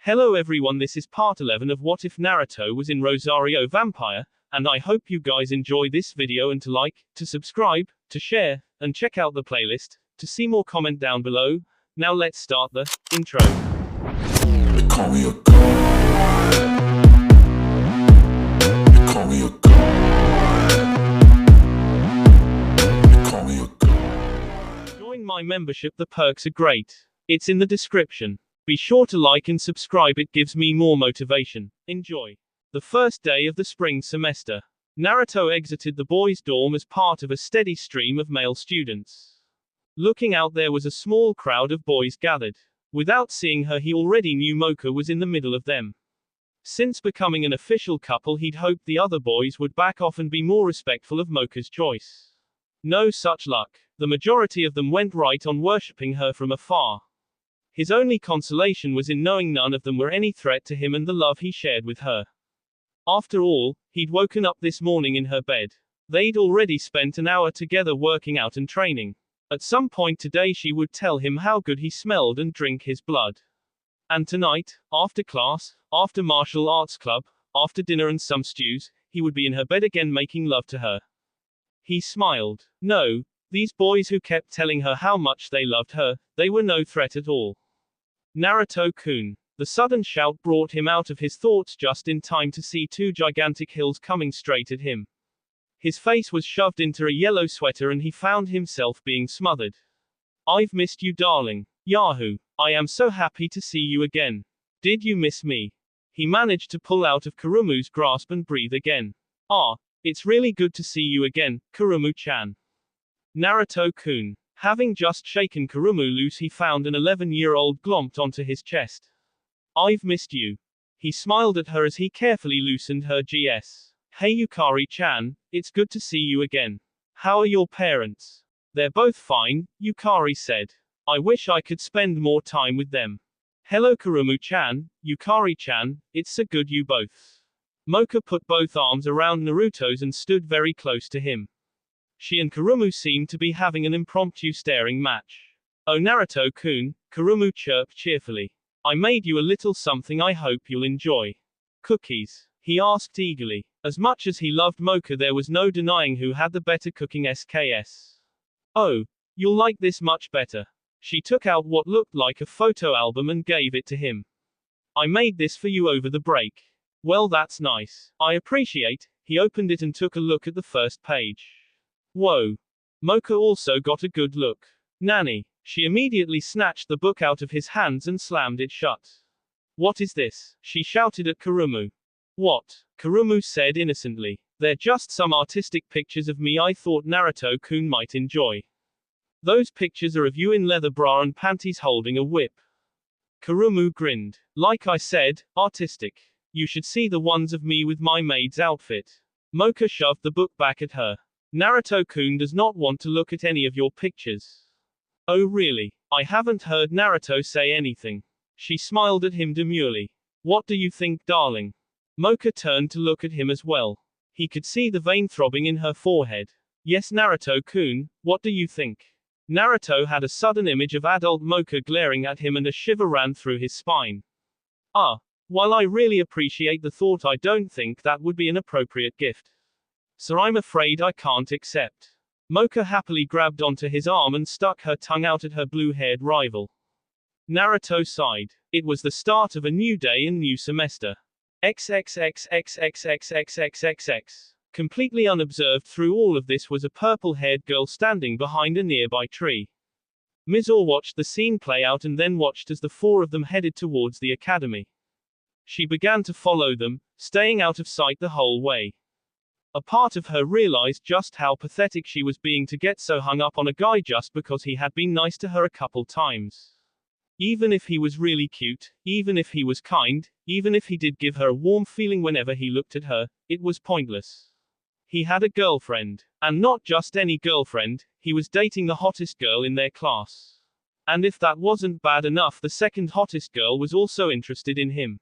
Hello everyone, this is part 11 of What If Naruto Was in Rosario Vampire, and I hope you guys enjoy this video and to like, to subscribe, to share, and check out the playlist, to see more comment down below. Now let's start the intro. They call me a god. They call me a god. They call me a god. Join my membership, the perks are great. It's in the description. Be sure to like and subscribe, it gives me more motivation. Enjoy. The first day of the spring semester. Naruto exited the boys' dorm as part of a steady stream of male students. Looking out, there was a small crowd of boys gathered. Without seeing her, he already knew Mocha was in the middle of them. Since becoming an official couple, he'd hoped the other boys would back off and be more respectful of Mocha's choice. No such luck. The majority of them went right on worshipping her from afar. His only consolation was in knowing none of them were any threat to him and the love he shared with her. After all, he'd woken up this morning in her bed. They'd already spent an hour together working out and training. At some point today she would tell him how good he smelled and drink his blood. And tonight, after class, after martial arts club, after dinner and some stews, he would be in her bed again making love to her. He smiled. No, these boys who kept telling her how much they loved her, they were no threat at all. Naruto-kun. The sudden shout brought him out of his thoughts just in time to see two gigantic hills coming straight at him. His face was shoved into a yellow sweater and he found himself being smothered. I've missed you, darling. Yahoo! I am so happy to see you again. Did you miss me? He managed to pull out of Kurumu's grasp and breathe again. Ah, it's really good to see you again, Kurumu-chan. Naruto-kun. Having just shaken Kurumu loose, he found an 11-year-old glomped onto his chest. I've missed you. He smiled at her as he carefully loosened her GS. Hey Yukari-chan, it's good to see you again. How are your parents? They're both fine, Yukari said. I wish I could spend more time with them. Hello Kurumu-chan, Yukari-chan, it's so good you both. Mocha put both arms around Naruto's and stood very close to him. She and Kurumu seemed to be having an impromptu staring match. Oh Naruto-kun, Kurumu chirped cheerfully. I made you a little something I hope you'll enjoy. Cookies? He asked eagerly. As much as he loved Mocha, there was no denying who had the better cooking SKS. Oh, you'll like this much better. She took out what looked like a photo album and gave it to him. I made this for you over the break. Well, that's nice. I appreciate. He opened it and took a look at the first page. Whoa. Mocha also got a good look. Nanny. She immediately snatched the book out of his hands and slammed it shut. What is this? She shouted at Kurumu. What? Kurumu said innocently. They're just some artistic pictures of me I thought Naruto-kun might enjoy. Those pictures are of you in leather bra and panties holding a whip. Kurumu grinned. Like I said, artistic. You should see the ones of me with my maid's outfit. Mocha shoved the book back at her. Naruto-kun does not want to look at any of your pictures. Oh really? I haven't heard Naruto say anything. She smiled at him demurely. What do you think, darling? Mocha turned to look at him as well. He could see the vein throbbing in her forehead. Yes Naruto-kun, what do you think? Naruto had a sudden image of adult Mocha glaring at him and a shiver ran through his spine. Ah. While I really appreciate the thought, I don't think that would be an appropriate gift. So I'm afraid I can't accept. Mocha happily grabbed onto his arm and stuck her tongue out at her blue-haired rival. Naruto sighed. It was the start of a new day and new semester. XXXXXXXXXX. Completely unobserved through all of this was a purple-haired girl standing behind a nearby tree. Mizore watched the scene play out and then watched as the four of them headed towards the academy. She began to follow them, staying out of sight the whole way. A part of her realized just how pathetic she was being to get so hung up on a guy just because he had been nice to her a couple times. Even if he was really cute, even if he was kind, even if he did give her a warm feeling whenever he looked at her, it was pointless. He had a girlfriend. And not just any girlfriend, he was dating the hottest girl in their class. And if that wasn't bad enough, the second hottest girl was also interested in him.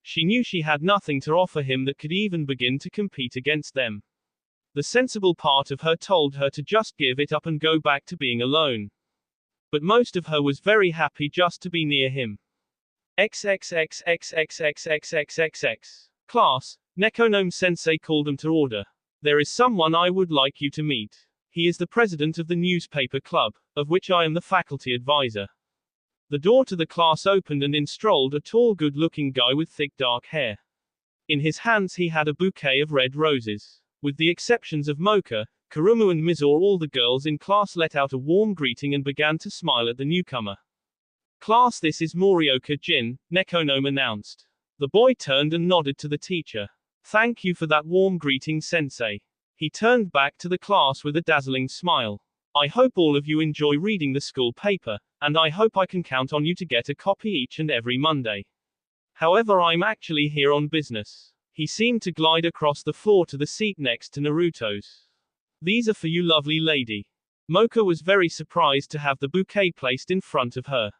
She knew she had nothing to offer him that could even begin to compete against them. The sensible part of her told her to just give it up and go back to being alone. But most of her was very happy just to be near him. XXXXXXXXXX. Class, Nekonome sensei called them to order. There is someone I would like you to meet. He is the president of the newspaper club, of which I am the faculty advisor. The door to the class opened and in strolled a tall good-looking guy with thick dark hair. In his hands he had a bouquet of red roses. With the exceptions of Mocha, Kurumu and Mizore, all the girls in class let out a warm greeting and began to smile at the newcomer. Class, this is Morioka Jin, Nekonome announced. The boy turned and nodded to the teacher. Thank you for that warm greeting, sensei. He turned back to the class with a dazzling smile. I hope all of you enjoy reading the school paper, and I hope I can count on you to get a copy each and every Monday. However, I'm actually here on business. He seemed to glide across the floor to the seat next to Naruto's. These are for you, lovely lady. Mocha was very surprised to have the bouquet placed in front of her.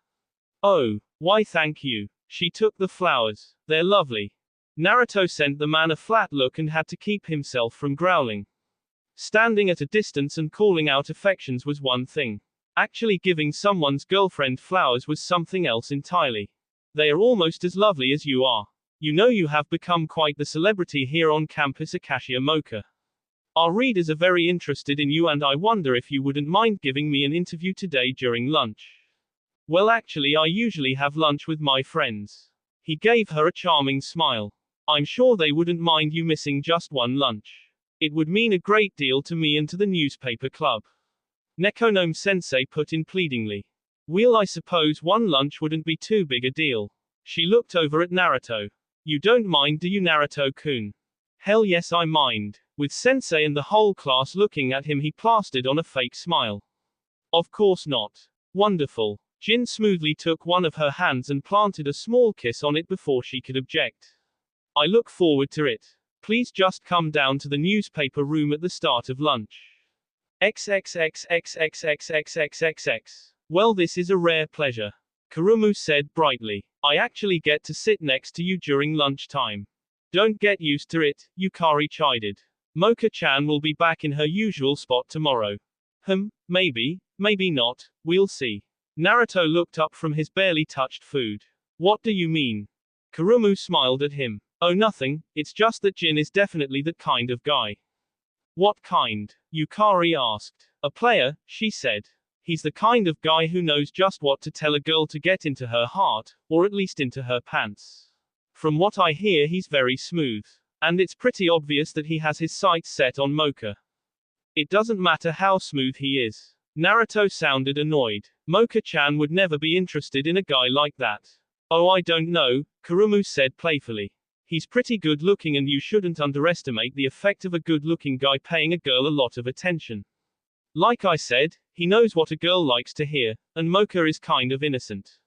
Oh, why thank you. She took the flowers. They're lovely. Naruto sent the man a flat look and had to keep himself from growling. Standing at a distance and calling out affections was one thing. Actually giving someone's girlfriend flowers was something else entirely. They are almost as lovely as you are. You know, you have become quite the celebrity here on campus, Akashia Mocha. Our readers are very interested in you and I wonder if you wouldn't mind giving me an interview today during lunch. Well, actually I usually have lunch with my friends. He gave her a charming smile. I'm sure they wouldn't mind you missing just one lunch. It would mean a great deal to me and to the newspaper club. Nekonome sensei put in pleadingly. Well, I suppose one lunch wouldn't be too big a deal. She looked over at Naruto. You don't mind, do you, Naruto-kun? Hell yes, I mind. With sensei and the whole class looking at him, he plastered on a fake smile. Of course not. Wonderful. Jin smoothly took one of her hands and planted a small kiss on it before she could object. I look forward to it. Please just come down to the newspaper room at the start of lunch. XXXXXXXXXXX. Well, this is a rare pleasure. Kurumu said brightly. I actually get to sit next to you during lunchtime. Don't get used to it, Yukari chided. Mocha-chan will be back in her usual spot tomorrow. Maybe, maybe not, we'll see. Naruto looked up from his barely touched food. What do you mean? Kurumu smiled at him. Oh, nothing, it's just that Jin is definitely that kind of guy. What kind? Yukari asked. A player, she said. He's the kind of guy who knows just what to tell a girl to get into her heart, or at least into her pants. From what I hear, he's very smooth. And it's pretty obvious that he has his sights set on Mocha. It doesn't matter how smooth he is. Naruto sounded annoyed. Mocha-chan would never be interested in a guy like that. Oh, I don't know, Kurumu said playfully. He's pretty good looking and you shouldn't underestimate the effect of a good looking guy paying a girl a lot of attention. Like I said, he knows what a girl likes to hear, and Mocha is kind of innocent.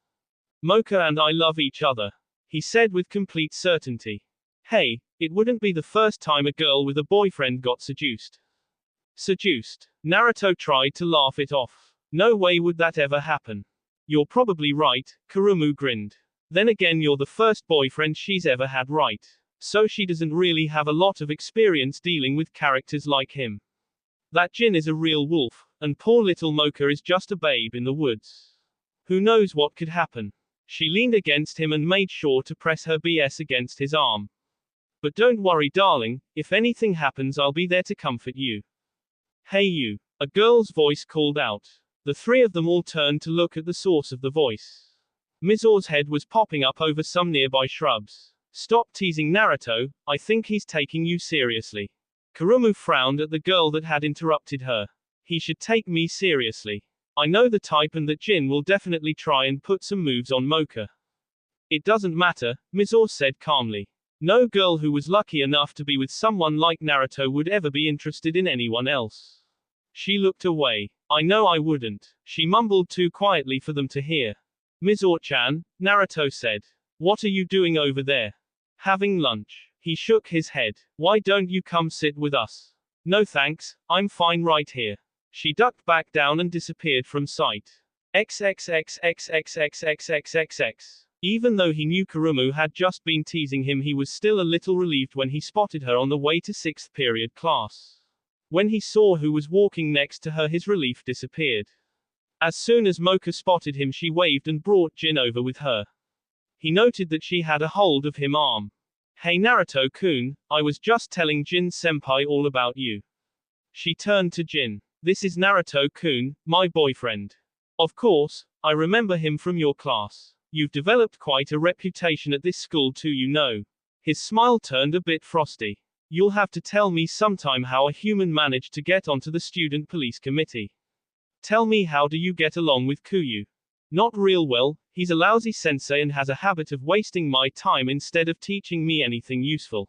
Mocha and I love each other, he said with complete certainty. Hey, it wouldn't be the first time a girl with a boyfriend got seduced. Seduced? Naruto tried to laugh it off. No way would that ever happen. You're probably right, Kurumu grinned. Then again, you're the first boyfriend she's ever had, right? So she doesn't really have a lot of experience dealing with characters like him. That Jin is a real wolf, and poor little Mocha is just a babe in the woods. Who knows what could happen? She leaned against him and made sure to press her BS against his arm. But don't worry, darling, if anything happens, I'll be there to comfort you. Hey you, a girl's voice called out. The three of them all turned to look at the source of the voice. Mizore's head was popping up over some nearby shrubs. Stop teasing, Naruto, I think he's taking you seriously. Kurumu frowned at the girl that had interrupted her. He should take me seriously. I know the type and that Jin will definitely try and put some moves on Mocha. It doesn't matter, Mizore said calmly. No girl who was lucky enough to be with someone like Naruto would ever be interested in anyone else. She looked away. I know I wouldn't. She mumbled too quietly for them to hear. Mizore-chan, Naruto said. What are you doing over there? Having lunch. He shook his head. Why don't you come sit with us? No thanks, I'm fine right here. She ducked back down and disappeared from sight. XXXXXXXXXX. Even though he knew Kurumu had just been teasing him, he was still a little relieved when he spotted her on the way to 6th period class. When he saw who was walking next to her, his relief disappeared. As soon as Mocha spotted him, she waved and brought Jin over with her. He noted that she had a hold of him arm. Hey Naruto-kun, I was just telling Jin-senpai all about you. She turned to Jin. This is Naruto-kun, my boyfriend. Of course, I remember him from your class. You've developed quite a reputation at this school too, you know. His smile turned a bit frosty. You'll have to tell me sometime how a human managed to get onto the student police committee. Tell me, how do you get along with Kuyu? Not real well, he's a lousy sensei and has a habit of wasting my time instead of teaching me anything useful.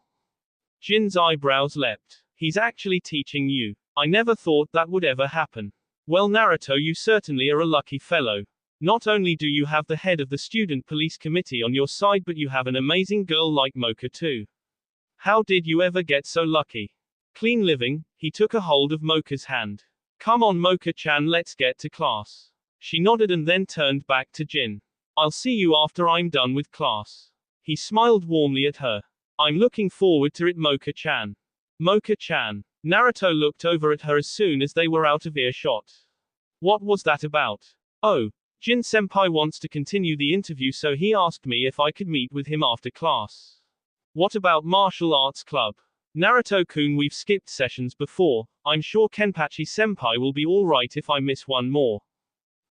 Jin's eyebrows leapt. He's actually teaching you. I never thought that would ever happen. Well Naruto, you certainly are a lucky fellow. Not only do you have the head of the student police committee on your side, but you have an amazing girl like Mocha too. How did you ever get so lucky? Clean living. He took a hold of Mocha's hand. Come on Mocha-chan, let's get to class. She nodded and then turned back to Jin. I'll see you after I'm done with class. He smiled warmly at her. I'm looking forward to it Mocha-chan. Mocha-chan. Naruto looked over at her as soon as they were out of earshot. What was that about? Oh, Jin-senpai wants to continue the interview, so he asked me if I could meet with him after class. What about martial arts club? Naruto-kun, we've skipped sessions before. I'm sure Kenpachi-senpai will be alright if I miss one more.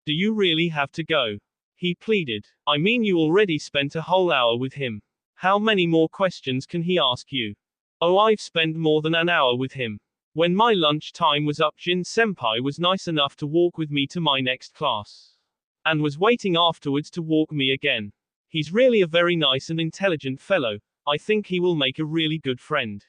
Do you really have to go? He pleaded. I mean, you already spent a whole hour with him. How many more questions can he ask you? Oh, I've spent more than an hour with him. When my lunch time was up, Jin-senpai was nice enough to walk with me to my next class. And was waiting afterwards to walk me again. He's really a very nice and intelligent fellow. I think he will make a really good friend.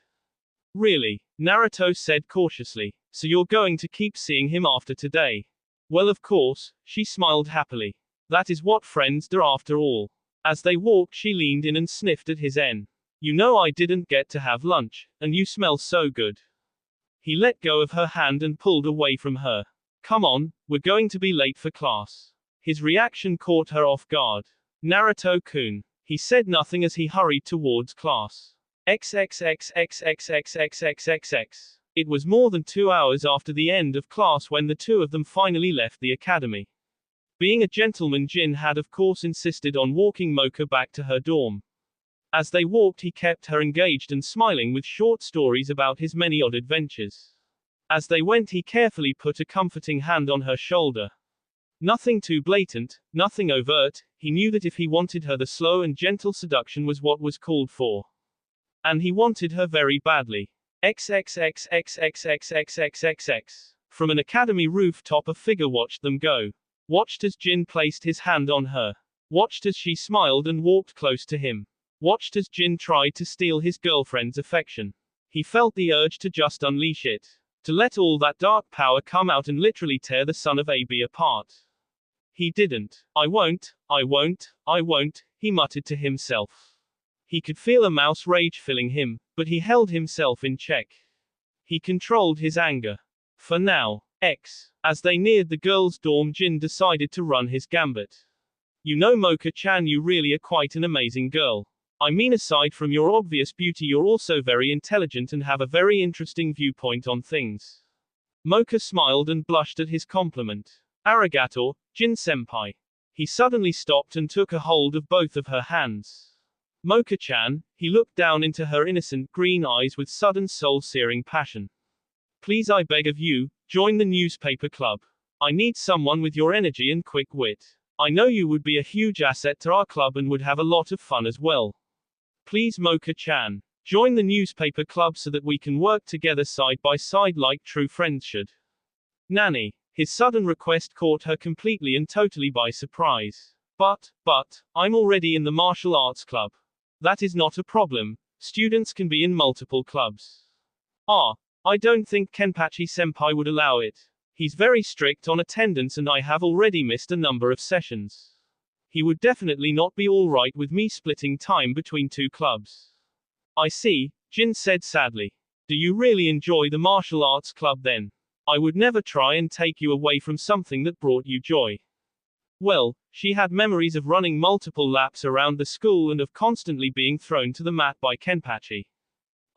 Really? Naruto said cautiously. So you're going to keep seeing him after today? Well, of course, she smiled happily. That is what friends do after all. As they walked, she leaned in and sniffed at his N. You know, I didn't get to have lunch, and you smell so good. He let go of her hand and pulled away from her. Come on, we're going to be late for class. His reaction caught her off guard. Naruto-kun. He said nothing as he hurried towards class. XXXXXXXXXX. It was more than 2 hours after the end of class when the two of them finally left the academy. Being a gentleman, Jin had of course insisted on walking Mocha back to her dorm. As they walked, he kept her engaged and smiling with short stories about his many odd adventures. As they went, he carefully put a comforting hand on her shoulder. Nothing too blatant, nothing overt. He knew that if he wanted her, the slow and gentle seduction was what was called for. And he wanted her very badly. XXXXXXXXXX. From an academy rooftop, a figure watched them go. Watched as Jin placed his hand on her. Watched as she smiled and walked close to him. Watched as Jin tried to steal his girlfriend's affection. He felt the urge to just unleash it. To let all that dark power come out and literally tear the son of AB apart. He didn't. I won't, he muttered to himself. He could feel a mouse rage filling him, but he held himself in check. He controlled his anger. For now. As they neared the girls' dorm, Jin decided to run his gambit. You know Mocha-chan, you really are quite an amazing girl. I mean, aside from your obvious beauty, you're also very intelligent and have a very interesting viewpoint on things. Mocha smiled and blushed at his compliment. Arigato, Jin-senpai. He suddenly stopped and took a hold of both of her hands. Mocha-chan, he looked down into her innocent green eyes with sudden soul-searing passion. Please, I beg of you, join the newspaper club. I need someone with your energy and quick wit. I know you would be a huge asset to our club and would have a lot of fun as well. Please Mocha-chan, join the newspaper club so that we can work together side by side like true friends should. Nanny. His sudden request caught her completely and totally by surprise. But, I'm already in the martial arts club. That is not a problem. Students can be in multiple clubs. I don't think Kenpachi-senpai would allow it. He's very strict on attendance and I have already missed a number of sessions. He would definitely not be alright with me splitting time between two clubs. I see, Jin said sadly. Do you really enjoy the martial arts club then? I would never try and take you away from something that brought you joy. Well, she had memories of running multiple laps around the school and of constantly being thrown to the mat by Kenpachi.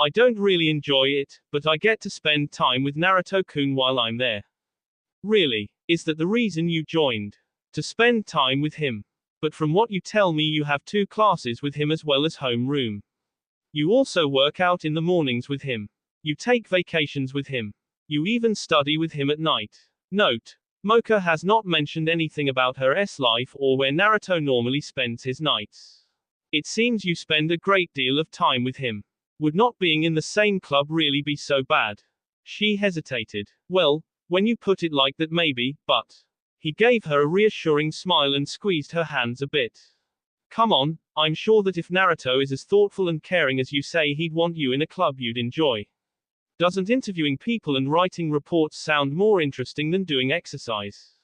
I don't really enjoy it, but I get to spend time with Naruto-kun while I'm there. Really? Is that the reason you joined? To spend time with him? But from what you tell me, you have 2 classes with him as well as home room. You also work out in the mornings with him. You take vacations with him. You even study with him at night. Note: Mocha has not mentioned anything about her life or where Naruto normally spends his nights. It seems you spend a great deal of time with him. Would not being in the same club really be so bad? She hesitated. Well, when you put it like that, maybe, but. He gave her a reassuring smile and squeezed her hands a bit. Come on, I'm sure that if Naruto is as thoughtful and caring as you say, he'd want you in a club you'd enjoy. Doesn't interviewing people and writing reports sound more interesting than doing exercise?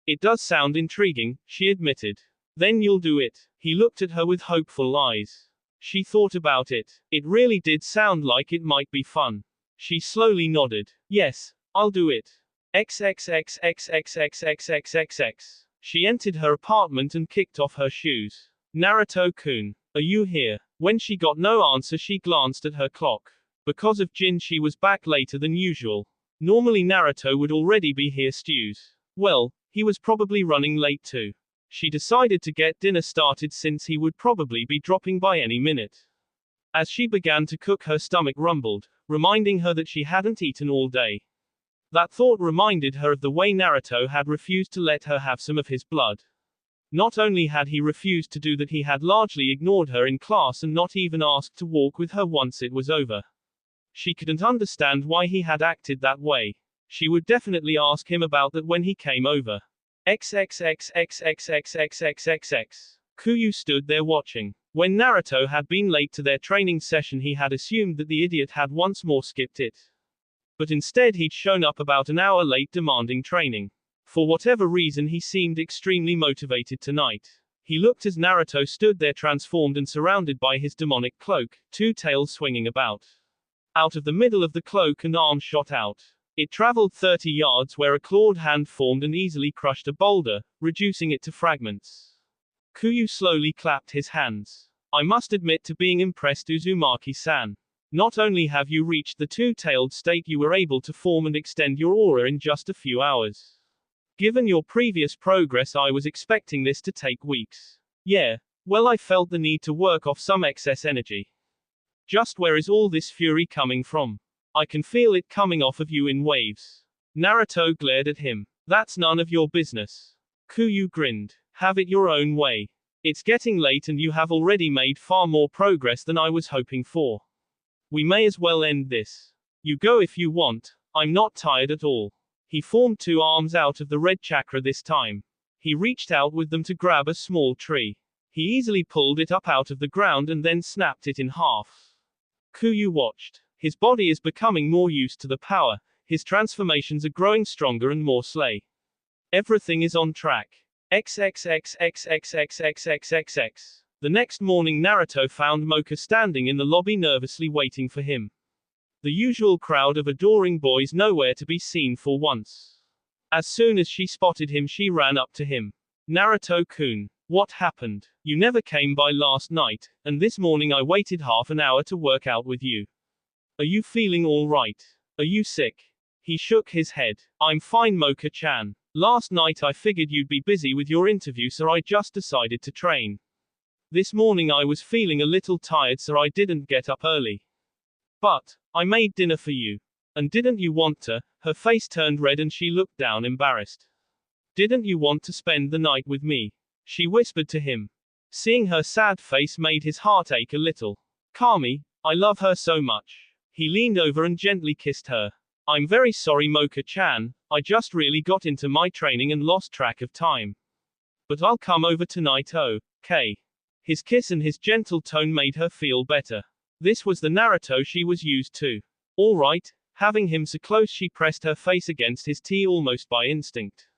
It does sound intriguing, she admitted. Then you'll do it. He looked at her with hopeful eyes. She thought about it. It really did sound like it might be fun. She slowly nodded. Yes, I'll do it. XXXXXXXXXXX. She entered her apartment and kicked off her shoes. Naruto-kun, are you here? When she got no answer, she glanced at her clock. Because of Jin, she was back later than usual. Normally Naruto would already be here. Well, he was probably running late too. She decided to get dinner started since he would probably be dropping by any minute. As she began to cook, her stomach rumbled, reminding her that she hadn't eaten all day. That thought reminded her of the way Naruto had refused to let her have some of his blood. Not only had he refused to do that, he had largely ignored her in class and not even asked to walk with her once it was over. She couldn't understand why he had acted that way. She would definitely ask him about that when he came over. XXXXXXXXXXX. Kuyu stood there watching. When Naruto had been late to their training session, he had assumed that the idiot had once more skipped it. But instead he'd shown up about an hour late, demanding training. For whatever reason, he seemed extremely motivated tonight. He looked as Naruto stood there transformed and surrounded by his demonic cloak, 2 tails swinging about. Out of the middle of the cloak an arm shot out. It traveled 30 yards where a clawed hand formed and easily crushed a boulder, reducing it to fragments. Kuyu slowly clapped his hands. I must admit to being impressed, Uzumaki-san. Not only have you reached the 2-tailed state, you were able to form and extend your aura in just a few hours. Given your previous progress, I was expecting this to take weeks. Yeah, well, I felt the need to work off some excess energy. Just where is all this fury coming from? I can feel it coming off of you in waves. Naruto glared at him. That's none of your business. Kuyu grinned. Have it your own way. It's getting late and you have already made far more progress than I was hoping for. We may as well end this. You go if you want. I'm not tired at all. He formed 2 arms out of the red chakra this time. He reached out with them to grab a small tree. He easily pulled it up out of the ground and then snapped it in half. Kuyu watched. His body is becoming more used to the power. His transformations are growing stronger and more slay. Everything is on track. XXXXXXXXXX. The next morning, Naruto found Mocha standing in the lobby nervously waiting for him. The usual crowd of adoring boys nowhere to be seen for once. As soon as she spotted him, she ran up to him. Naruto-kun, what happened? You never came by last night, and this morning I waited half an hour to work out with you. Are you feeling all right? Are you sick? He shook his head. I'm fine, Mocha-chan. Last night I figured you'd be busy with your interview, so I just decided to train. This morning I was feeling a little tired, so I didn't get up early. But I made dinner for you. And didn't you want to? Her face turned red and she looked down embarrassed. Didn't you want to spend the night with me? She whispered to him. Seeing her sad face made his heart ache a little. Kami, I love her so much. He leaned over and gently kissed her. I'm very sorry, Mocha-chan, I just really got into my training and lost track of time. But I'll come over tonight, okay? His kiss and his gentle tone made her feel better. This was the Naruto she was used to. All right, having him so close, she pressed her face against his tea almost by instinct.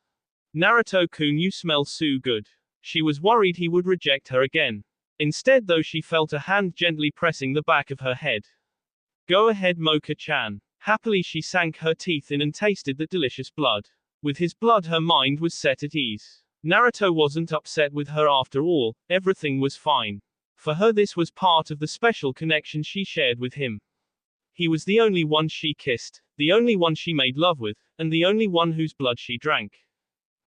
Naruto-kun, you smell so good. She was worried he would reject her again. Instead, though, she felt a hand gently pressing the back of her head. Go ahead, Mocha-chan. Happily she sank her teeth in and tasted the delicious blood. With his blood her mind was set at ease. Naruto wasn't upset with her after all, everything was fine. For her this was part of the special connection she shared with him. He was the only one she kissed, the only one she made love with, and the only one whose blood she drank.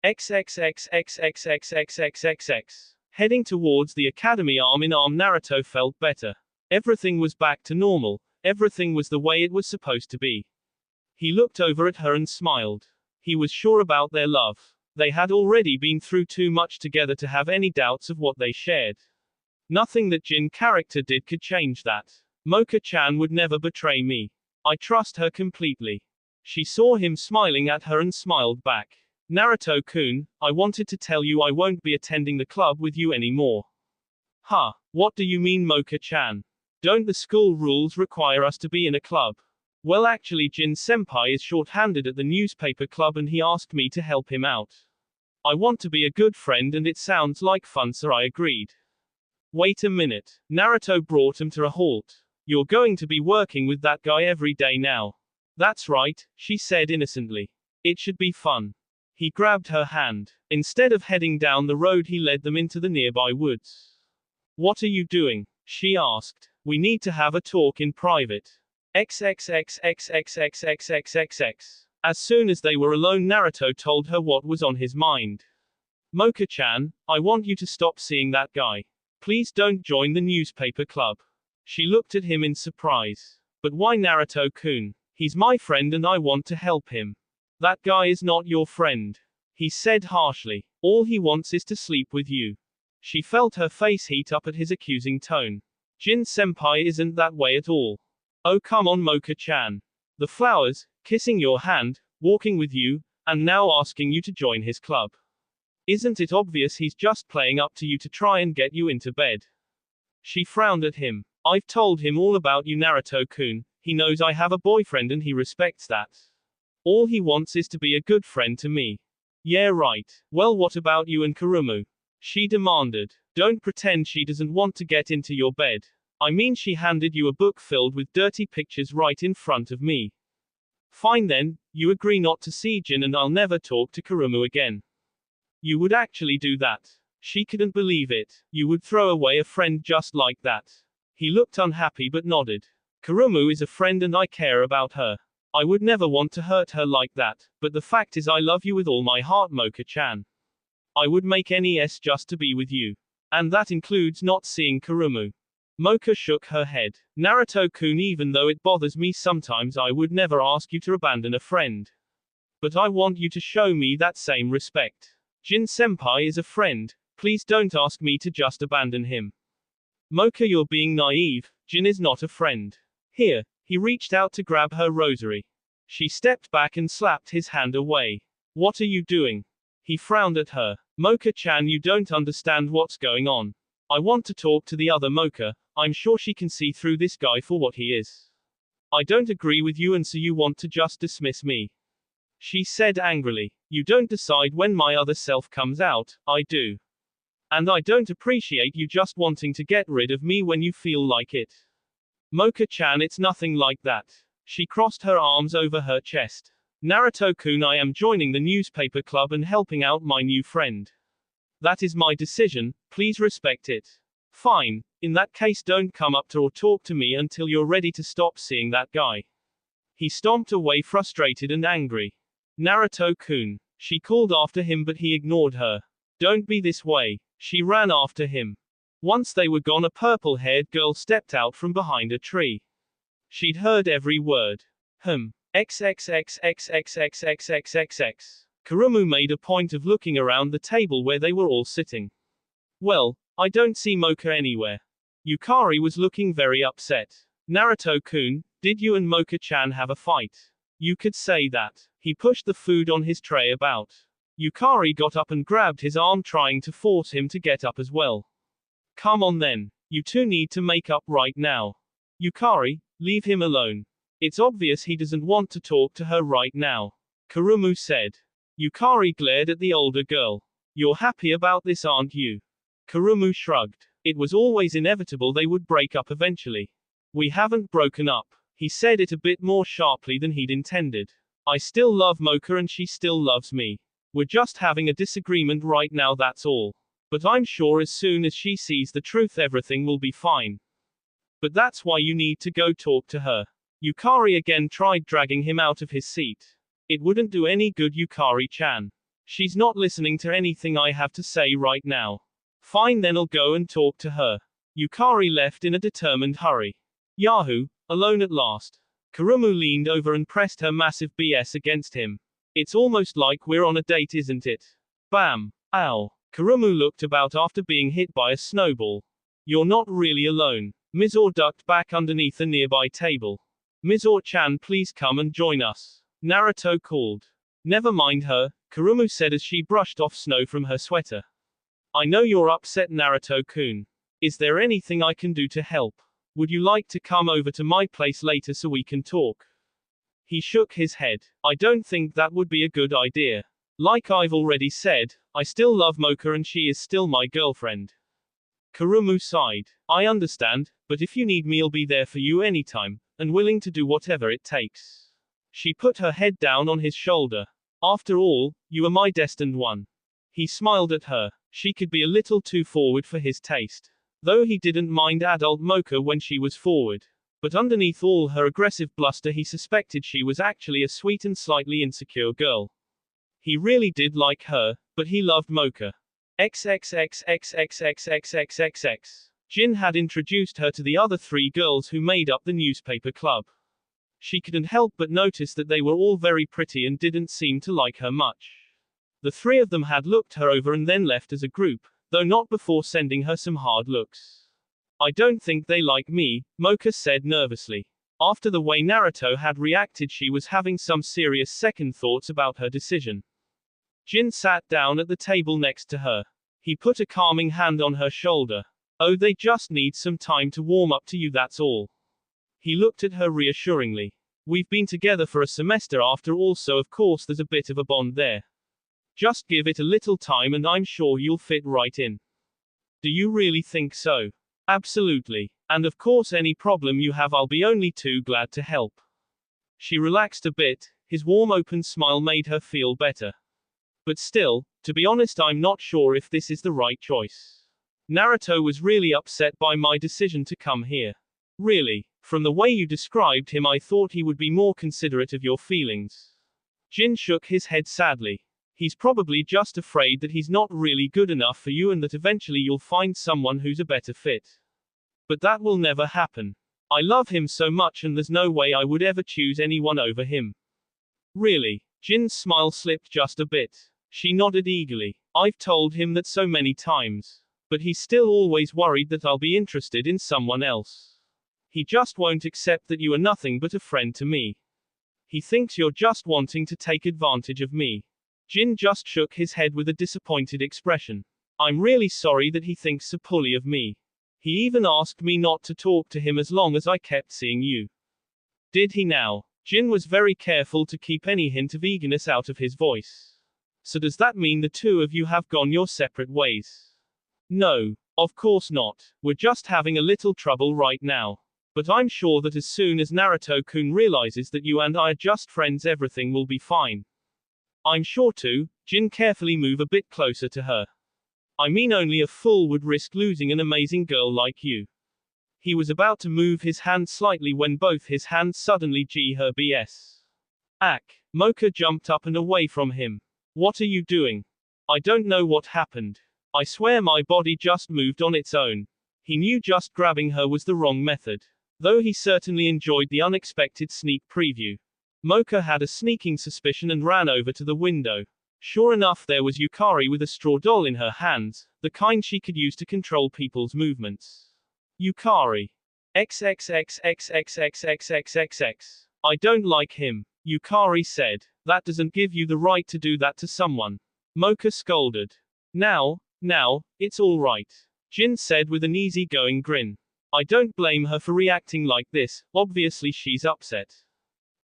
XXXXXXXXXX. Heading towards the academy arm in arm, Naruto felt better. Everything was back to normal. Everything was the way it was supposed to be. He looked over at her and smiled. He was sure about their love. They had already been through too much together to have any doubts of what they shared. Nothing that Jin character did could change that. Mocha-chan would never betray me. I trust her completely. She saw him smiling at her and smiled back. Naruto-kun, I wanted to tell you I won't be attending the club with you anymore. Huh, what do you mean, Mocha-chan? Don't the school rules require us to be in a club? Well, actually Jin-senpai is short-handed at the newspaper club and he asked me to help him out. I want to be a good friend and it sounds like fun, so I agreed. Wait a minute. Naruto brought him to a halt. You're going to be working with that guy every day now. That's right, she said innocently. It should be fun. He grabbed her hand. Instead of heading down the road, he led them into the nearby woods. What are you doing? She asked. We need to have a talk in private. XXXXXXXXXXX. As soon as they were alone, Naruto told her what was on his mind. Mocha-chan, I want you to stop seeing that guy. Please don't join the newspaper club. She looked at him in surprise. But why, Naruto-kun? He's my friend and I want to help him. That guy is not your friend. He said harshly. All he wants is to sleep with you. She felt her face heat up at his accusing tone. Jin-senpai isn't that way at all. Oh come on, Mocha-chan. The flowers, kissing your hand, walking with you, and now asking you to join his club. Isn't it obvious he's just playing up to you to try and get you into bed? She frowned at him. I've told him all about you, Naruto-kun. He knows I have a boyfriend and he respects that. All he wants is to be a good friend to me. Yeah, right. Well, what about you and Kurumu? She demanded. Don't pretend she doesn't want to get into your bed. I mean, she handed you a book filled with dirty pictures right in front of me. Fine then, you agree not to see Jin and I'll never talk to Kurumu again. You would actually do that? She couldn't believe it. You would throw away a friend just like that? He looked unhappy but nodded. Kurumu is a friend and I care about her. I would never want to hurt her like that, but the fact is I love you with all my heart, Mocha-chan. I would make any s just to be with you. And that includes not seeing Kurumu. Mocha shook her head. Naruto-kun, even though it bothers me sometimes, I would never ask you to abandon a friend. But I want you to show me that same respect. Jin-senpai is a friend. Please don't ask me to just abandon him. Mocha, you're being naive. Jin is not a friend. Here. He reached out to grab her rosary. She stepped back and slapped his hand away. What are you doing? He frowned at her. Mocha-chan, you don't understand what's going on. I want to talk to the other Mocha. I'm sure she can see through this guy for what he is. I don't agree with you and so you want to just dismiss me. She said angrily. You don't decide when my other self comes out, I do. And I don't appreciate you just wanting to get rid of me when you feel like it. Mocha-chan, it's nothing like that. She crossed her arms over her chest. Naruto-kun, I am joining the newspaper club and helping out my new friend. That is my decision, please respect it. Fine. In that case, don't come up to or talk to me until you're ready to stop seeing that guy. He stomped away, frustrated and angry. Naruto-kun. She called after him but he ignored her. Don't be this way. She ran after him. Once they were gone, a purple-haired girl stepped out from behind a tree. She'd heard every word. XXXXXXXXXXX. Kurumu made a point of looking around the table where they were all sitting. Well, I don't see Mocha anywhere. Yukari was looking very upset. Naruto-kun, did you and Mocha-chan have a fight? You could say that. He pushed the food on his tray about. Yukari got up and grabbed his arm, trying to force him to get up as well. Come on then. You two need to make up right now. Yukari, leave him alone. It's obvious he doesn't want to talk to her right now. Kurumu said. Yukari glared at the older girl. You're happy about this, aren't you? Kurumu shrugged. It was always inevitable they would break up eventually. We haven't broken up. He said it a bit more sharply than he'd intended. I still love Mocha and she still loves me. We're just having a disagreement right now, that's all. But I'm sure as soon as she sees the truth everything will be fine. But that's why you need to go talk to her. Yukari again tried dragging him out of his seat. It wouldn't do any good, Yukari-chan. She's not listening to anything I have to say right now. Fine, then I'll go and talk to her. Yukari left in a determined hurry. Yahoo! Alone at last. Kurumu leaned over and pressed her massive BS against him. It's almost like we're on a date, isn't it? Bam! Ow! Kurumu looked about after being hit by a snowball. You're not really alone. Mizore ducked back underneath a nearby table. Mizore-chan, please come and join us. Naruto called. Never mind her, Kurumu said as she brushed off snow from her sweater. I know you're upset, Naruto-kun. Is there anything I can do to help? Would you like to come over to my place later so we can talk? He shook his head. I don't think that would be a good idea. Like I've already said, I still love Mocha and she is still my girlfriend. Kurumu sighed. I understand, but if you need me I'll be there for you anytime, and willing to do whatever it takes. She put her head down on his shoulder. After all, you are my destined one. He smiled at her. She could be a little too forward for his taste. Though he didn't mind adult Mocha when she was forward. But underneath all her aggressive bluster he suspected she was actually a sweet and slightly insecure girl. He really did like her, but he loved Mocha. XXXXXXXXXX. Jin had introduced her to the other 3 girls who made up the newspaper club. She couldn't help but notice that they were all very pretty and didn't seem to like her much. The 3 of them had looked her over and then left as a group, though not before sending her some hard looks. I don't think they like me, Mocha said nervously. After the way Naruto had reacted, she was having some serious second thoughts about her decision. Jin sat down at the table next to her. He put a calming hand on her shoulder. Oh, they just need some time to warm up to you, that's all. He looked at her reassuringly. We've been together for a semester after all, so of course there's a bit of a bond there. Just give it a little time and I'm sure you'll fit right in. Do you really think so? Absolutely. And of course any problem you have I'll be only too glad to help. She relaxed a bit. His warm open smile made her feel better. But still, to be honest, I'm not sure if this is the right choice. Naruto was really upset by my decision to come here. Really, from the way you described him I thought he would be more considerate of your feelings. Jin shook his head sadly. He's probably just afraid that he's not really good enough for you and that eventually you'll find someone who's a better fit. But that will never happen. I love him so much and there's no way I would ever choose anyone over him. Really? Jin's smile slipped just a bit. She nodded eagerly. I've told him that so many times. But he's still always worried that I'll be interested in someone else. He just won't accept that you are nothing but a friend to me. He thinks you're just wanting to take advantage of me. Jin just shook his head with a disappointed expression. I'm really sorry that he thinks so poorly of me. He even asked me not to talk to him as long as I kept seeing you. Did he now? Jin was very careful to keep any hint of eagerness out of his voice. So does that mean the 2 of you have gone your separate ways? No, of course not. We're just having a little trouble right now. But I'm sure that as soon as Naruto-kun realizes that you and I are just friends, everything will be fine. I'm sure to. Jin carefully moved a bit closer to her. I mean, only a fool would risk losing an amazing girl like you. He was about to move his hand slightly when both his hands suddenly g her BS. Ack. Mocha jumped up and away from him. What are you doing? I don't know what happened. I swear my body just moved on its own. He knew just grabbing her was the wrong method. Though he certainly enjoyed the unexpected sneak preview. Mocha had a sneaking suspicion and ran over to the window. Sure enough, there was Yukari with a straw doll in her hands, the kind she could use to control people's movements. Yukari. XXXXXXXXXX. I don't like him, Yukari said. That doesn't give you the right to do that to someone. Mocha scolded. Now, it's all right. Jin said with an easy-going grin. I don't blame her for reacting like this, obviously she's upset.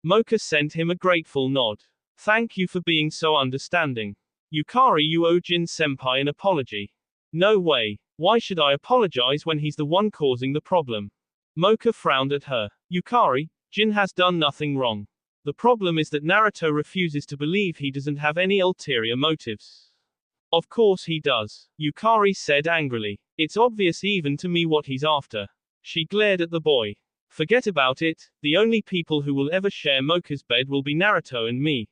Mocha sent him a grateful nod. Thank you for being so understanding. Yukari, you owe Jin-senpai an apology. No way. Why should I apologize when he's the one causing the problem? Mocha frowned at her. Yukari, Jin has done nothing wrong. The problem is that Naruto refuses to believe he doesn't have any ulterior motives. Of course he does, Yukari said angrily. It's obvious even to me what he's after. She glared at the boy. Forget about it, the only people who will ever share Mocha's bed will be Naruto and me.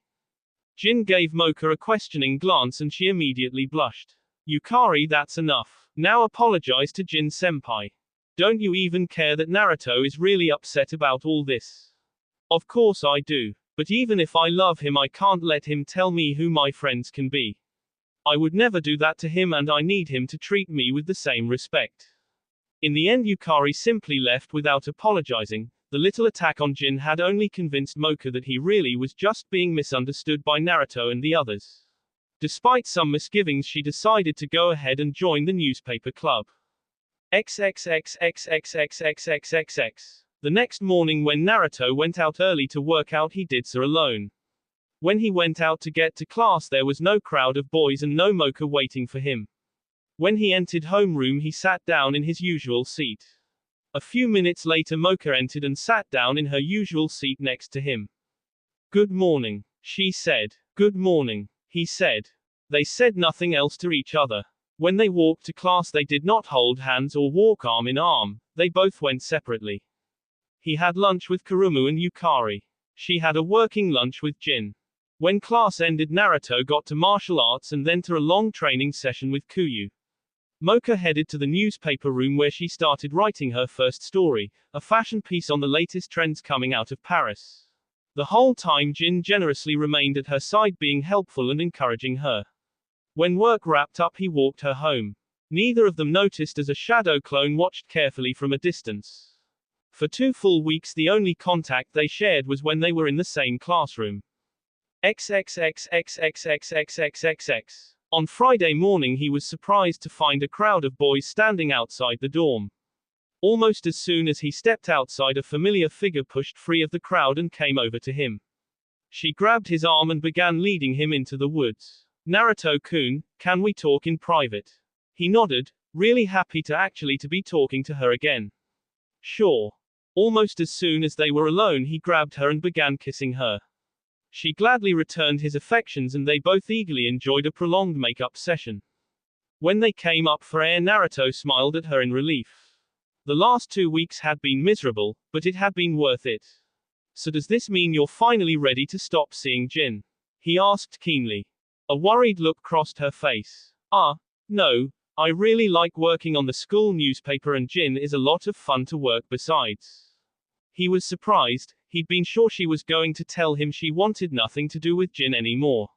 Jin gave Mocha a questioning glance and she immediately blushed. Yukari, that's enough. Now apologize to Jin-senpai. Don't you even care that Naruto is really upset about all this? Of course I do. But even if I love him, I can't let him tell me who my friends can be. I would never do that to him, and I need him to treat me with the same respect. In the end, Yukari simply left without apologizing. The little attack on Jin had only convinced Mocha that he really was just being misunderstood by Naruto and the others. Despite some misgivings, she decided to go ahead and join the newspaper club. XXXXXXXXXXX. The next morning, when Naruto went out early to work out, he did so alone. When he went out to get to class, there was no crowd of boys and no Mocha waiting for him. When he entered homeroom, he sat down in his usual seat. A few minutes later, Mocha entered and sat down in her usual seat next to him. Good morning, she said. Good morning, he said. They said nothing else to each other. When they walked to class, they did not hold hands or walk arm in arm, they both went separately. He had lunch with Kurumu and Yukari. She had a working lunch with Jin. When class ended, Naruto got to martial arts and then to a long training session with Kuyu. Mocha headed to the newspaper room where she started writing her first story, a fashion piece on the latest trends coming out of Paris. The whole time, Jin generously remained at her side, being helpful and encouraging her. When work wrapped up, he walked her home. Neither of them noticed, as a shadow clone watched carefully from a distance. For 2 full weeks, the only contact they shared was when they were in the same classroom. XXXXXXXXXX. On Friday morning, he was surprised to find a crowd of boys standing outside the dorm. Almost as soon as he stepped outside, a familiar figure pushed free of the crowd and came over to him. She grabbed his arm and began leading him into the woods. Naruto-kun, can we talk in private? He nodded, really happy to be talking to her again. Sure. Almost as soon as they were alone, he grabbed her and began kissing her. She gladly returned his affections, and they both eagerly enjoyed a prolonged make-up session. When they came up for air, Naruto smiled at her in relief. The last 2 weeks had been miserable, but it had been worth it. So does this mean you're finally ready to stop seeing Jin? He asked keenly. A worried look crossed her face. No, I really like working on the school newspaper, and Jin is a lot of fun to work besides. He was surprised. He'd been sure she was going to tell him she wanted nothing to do with Jin anymore.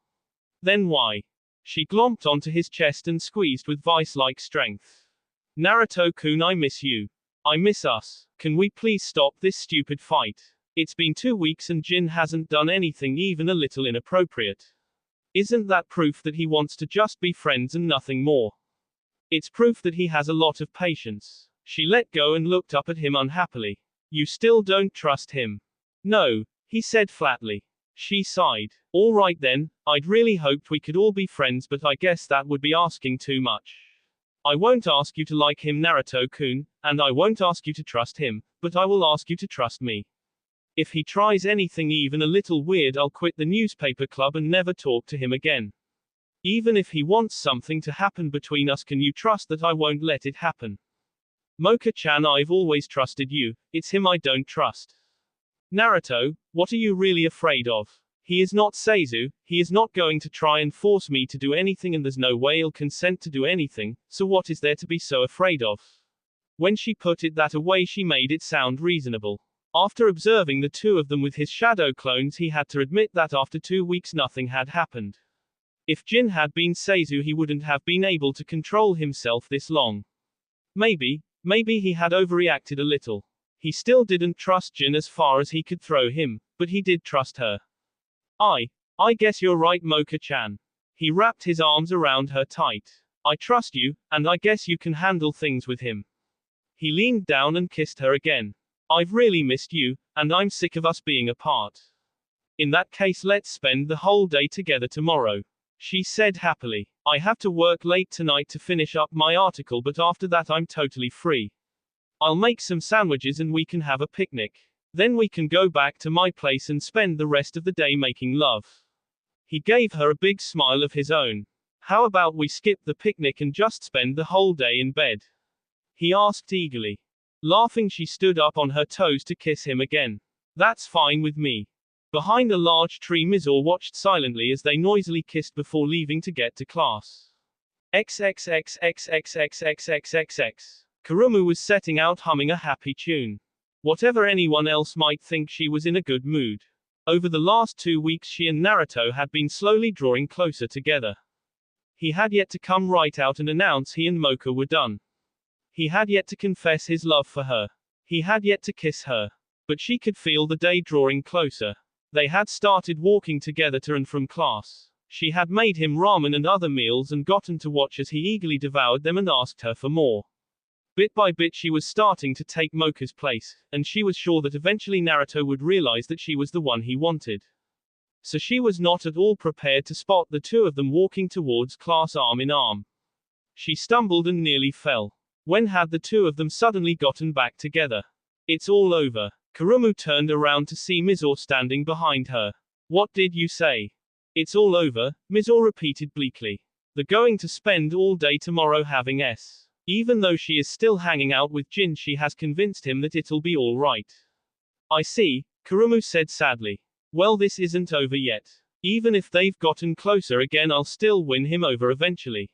Then why? She glomped onto his chest and squeezed with vice-like strength. Naruto-kun, I miss you. I miss us. Can we please stop this stupid fight? It's been 2 weeks and Jin hasn't done anything even a little inappropriate. Isn't that proof that he wants to just be friends and nothing more? It's proof that he has a lot of patience. She let go and looked up at him unhappily. You still don't trust him? No, he said flatly. She sighed. All right then, I'd really hoped we could all be friends, but I guess that would be asking too much. I won't ask you to like him, Naruto-kun, and I won't ask you to trust him, but I will ask you to trust me. If he tries anything even a little weird, I'll quit the newspaper club and never talk to him again. Even if he wants something to happen between us, can you trust that I won't let it happen? Mocha-chan, I've always trusted you, it's him I don't trust. Naruto, what are you really afraid of? He is not Seizu, he is not going to try and force me to do anything, and there's no way he'll consent to do anything, so what is there to be so afraid of? When she put it that way, she made it sound reasonable. After observing the 2 of them with his shadow clones, he had to admit that after 2 weeks nothing had happened. If Jin had been Seizu, he wouldn't have been able to control himself this long. Maybe he had overreacted a little. He still didn't trust Jin as far as he could throw him, but he did trust her. I guess you're right, Mocha-chan. He wrapped his arms around her tight. I trust you, and I guess you can handle things with him. He leaned down and kissed her again. I've really missed you, and I'm sick of us being apart. In that case, let's spend the whole day together tomorrow. She said happily. I have to work late tonight to finish up my article, but after that I'm totally free. I'll make some sandwiches and we can have a picnic. Then we can go back to my place and spend the rest of the day making love. He gave her a big smile of his own. How about we skip the picnic and just spend the whole day in bed? He asked eagerly. Laughing, she stood up on her toes to kiss him again. That's fine with me. Behind a large tree, Mizor watched silently as they noisily kissed before leaving to get to class. XXXXXXXXXX. Kurumu was setting out humming a happy tune. Whatever anyone else might think, she was in a good mood. Over the last 2 weeks she and Naruto had been slowly drawing closer together. He had yet to come right out and announce he and Mocha were done. He had yet to confess his love for her. He had yet to kiss her. But she could feel the day drawing closer. They had started walking together to and from class. She had made him ramen and other meals and gotten to watch as he eagerly devoured them and asked her for more. Bit by bit she was starting to take Mocha's place, and she was sure that eventually Naruto would realize that she was the one he wanted. So she was not at all prepared to spot the two of them walking towards class arm in arm. She stumbled and nearly fell. When had the two of them suddenly gotten back together? It's all over. Kurumu turned around to see Mizore standing behind her. What did you say? It's all over, Mizore repeated bleakly. They're going to spend all day tomorrow having s. Even though she is still hanging out with Jin, she has convinced him that it'll be all right. I see, Kurumu said sadly. Well, this isn't over yet. Even if they've gotten closer again, I'll still win him over eventually.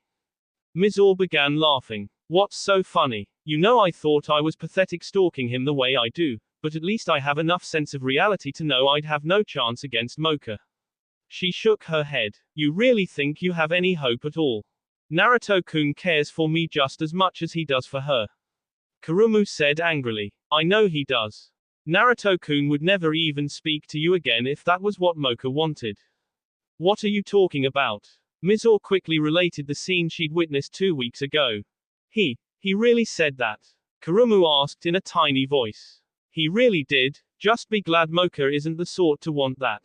Mizore began laughing. What's so funny? You know, I thought I was pathetic stalking him the way I do, but at least I have enough sense of reality to know I'd have no chance against Mocha. She shook her head. You really think you have any hope at all? Naruto-kun cares for me just as much as he does for her. Kurumu said angrily. I know he does. Naruto-kun would never even speak to you again if that was what Mocha wanted. What are you talking about? Mizore quickly related the scene she'd witnessed 2 weeks ago. He really said that? Kurumu asked in a tiny voice. He really did, just be glad Mocha isn't the sort to want that.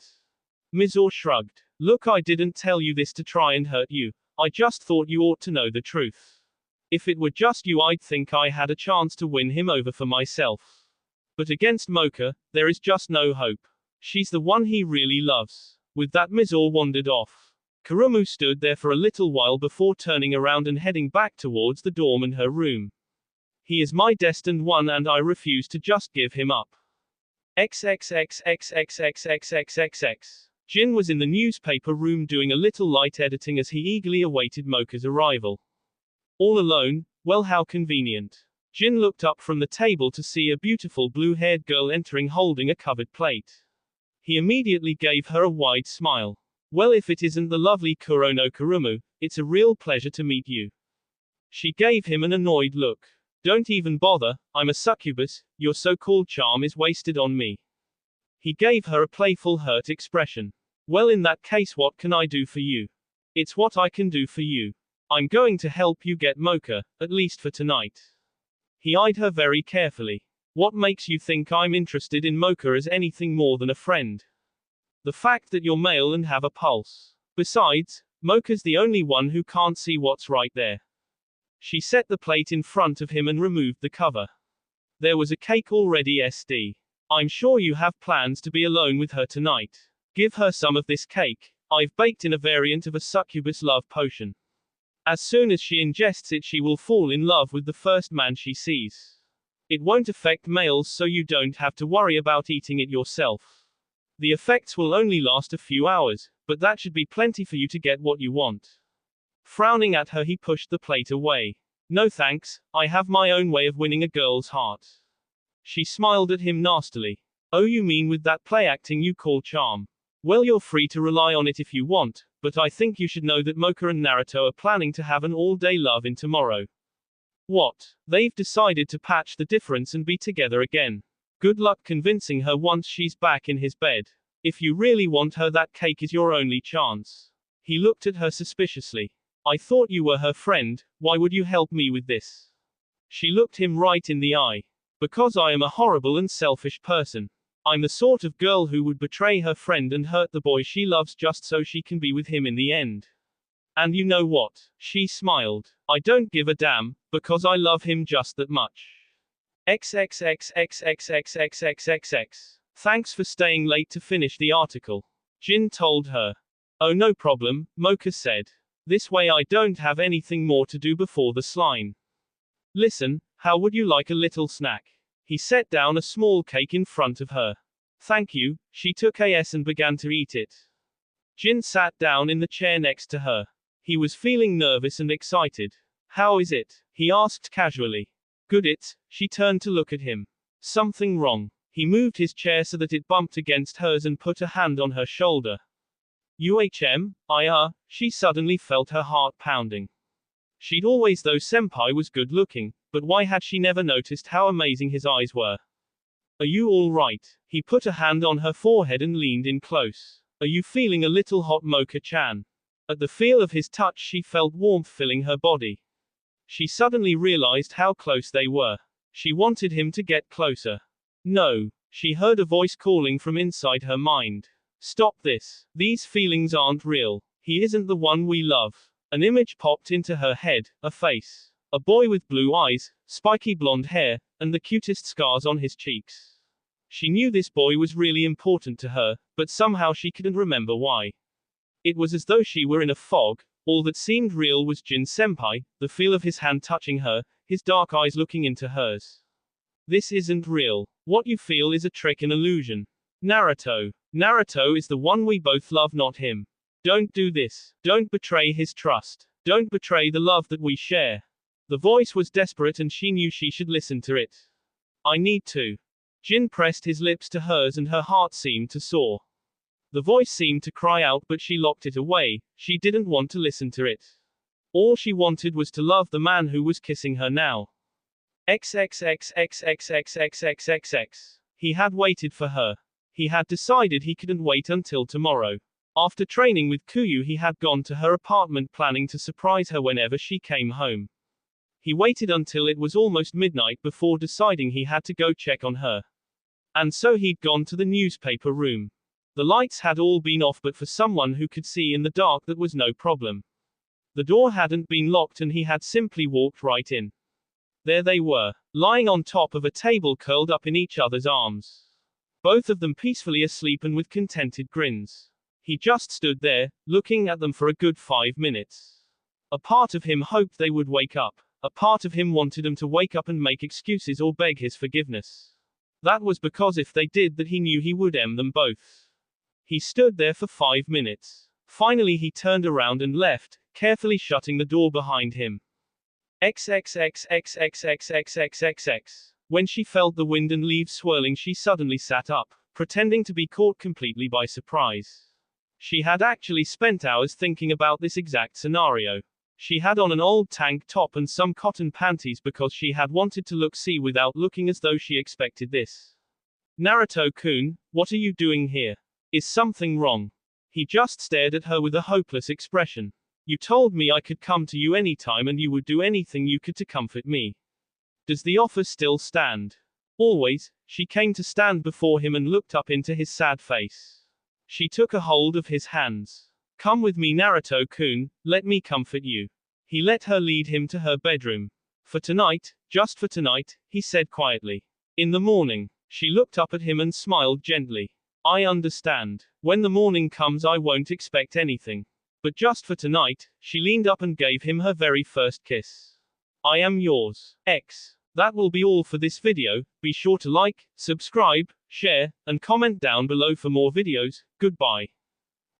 Mizore shrugged. Look, I didn't tell you this to try and hurt you. I just thought you ought to know the truth. If it were just you, I'd think I had a chance to win him over for myself. But against Mocha, there is just no hope. She's the one he really loves. With that, Mizore wandered off. Kurumu stood there for a little while before turning around and heading back towards the dorm and her room. He is my destined one and I refuse to just give him up. XXXXXXXXXXX. Jin was in the newspaper room doing a little light editing as he eagerly awaited Mocha's arrival. All alone? Well, how convenient. Jin looked up from the table to see a beautiful blue-haired girl entering holding a covered plate. He immediately gave her a wide smile. Well, if it isn't the lovely Kurono Kurumu, it's a real pleasure to meet you. She gave him an annoyed look. Don't even bother, I'm a succubus, your so-called charm is wasted on me. He gave her a playful hurt expression. Well, in that case, what can I do for you? It's what I can do for you. I'm going to help you get Mocha, at least for tonight. He eyed her very carefully. What makes you think I'm interested in Mocha as anything more than a friend? The fact that you're male and have a pulse. Besides, Mocha's the only one who can't see what's right there. She set the plate in front of him and removed the cover. There was a cake already. I'm sure you have plans to be alone with her tonight. Give her some of this cake. I've baked in a variant of a succubus love potion. As soon as she ingests it, she will fall in love with the first man she sees. It won't affect males, so you don't have to worry about eating it yourself. The effects will only last a few hours, but that should be plenty for you to get what you want. Frowning at her, he pushed the plate away. No thanks, I have my own way of winning a girl's heart. She smiled at him nastily. Oh, you mean with that play acting you call charm? Well, you're free to rely on it if you want, but I think you should know that Mocha and Naruto are planning to have an all-day love-in tomorrow. What? They've decided to patch the difference and be together again. Good luck convincing her once she's back in his bed. If you really want her, that cake is your only chance. He looked at her suspiciously. I thought you were her friend, why would you help me with this? She looked him right in the eye. Because I am a horrible and selfish person. I'm the sort of girl who would betray her friend and hurt the boy she loves just so she can be with him in the end. And you know what? She smiled. I don't give a damn, because I love him just that much. XXXXXXXXXXX. Thanks for staying late to finish the article. Jin told her. Oh, no problem, Mocha said. This way I don't have anything more to do before the slime. Listen, how would you like a little snack? He set down a small cake in front of her. Thank you, she took and began to eat it. Jin sat down in the chair next to her. He was feeling nervous and excited. How is it? He asked casually. Good it. She turned to look at him. Something wrong. He moved his chair so that it bumped against hers and put a hand on her shoulder. She suddenly felt her heart pounding. She'd always thought senpai was good looking, but why had she never noticed how amazing his eyes were? Are you all right? He put a hand on her forehead and leaned in close. Are you feeling a little hot, Mocha-chan? At the feel of his touch she felt warmth filling her body. She suddenly realized how close they were. She wanted him to get closer. No. She heard a voice calling from inside her mind. Stop this. These feelings aren't real. He isn't the one we love. An image popped into her head, a face. A boy with blue eyes, spiky blonde hair, and the cutest scars on his cheeks. She knew this boy was really important to her, but somehow she couldn't remember why. It was as though she were in a fog. All that seemed real was Jin senpai, the feel of his hand touching her, his dark eyes looking into hers. This isn't real. What you feel is a trick, an illusion. Naruto. Naruto is the one we both love, not him. Don't do this. Don't betray his trust. Don't betray the love that we share. The voice was desperate and she knew she should listen to it. I need to. Jin pressed his lips to hers and her heart seemed to soar. The voice seemed to cry out, but she locked it away. She didn't want to listen to it. All she wanted was to love the man who was kissing her now. XXXXXXXXXXX. He had waited for her. He had decided he couldn't wait until tomorrow. After training with Kuyu, he had gone to her apartment planning to surprise her whenever she came home. He waited until it was almost midnight before deciding he had to go check on her. And so he'd gone to the newspaper room. The lights had all been off, but for someone who could see in the dark that was no problem. The door hadn't been locked and he had simply walked right in. There they were, lying on top of a table, curled up in each other's arms. Both of them peacefully asleep and with contented grins. He just stood there, looking at them for a good 5 minutes. A part of him hoped they would wake up. A part of him wanted them to wake up and make excuses or beg his forgiveness. That was because if they did that, he knew he would end them both. He stood there for 5 minutes. Finally he turned around and left, carefully shutting the door behind him. XXXXXXXXXXX. When she felt the wind and leaves swirling, she suddenly sat up, pretending to be caught completely by surprise. She had actually spent hours thinking about this exact scenario. She had on an old tank top and some cotton panties because she had wanted to look see without looking, as though she expected this. Naruto-kun, what are you doing here? Is something wrong? He just stared at her with a hopeless expression. You told me I could come to you anytime and you would do anything you could to comfort me. Does the offer still stand? Always. She came to stand before him and looked up into his sad face. She took a hold of his hands. Come with me, Naruto-kun, let me comfort you. He let her lead him to her bedroom. For tonight, just for tonight, he said quietly. In the morning. She looked up at him and smiled gently. I understand. When the morning comes I won't expect anything. But just for tonight, she leaned up and gave him her very first kiss. I am yours. X. That will be all for this video. Be sure to like, subscribe, share, and comment down below for more videos. Goodbye.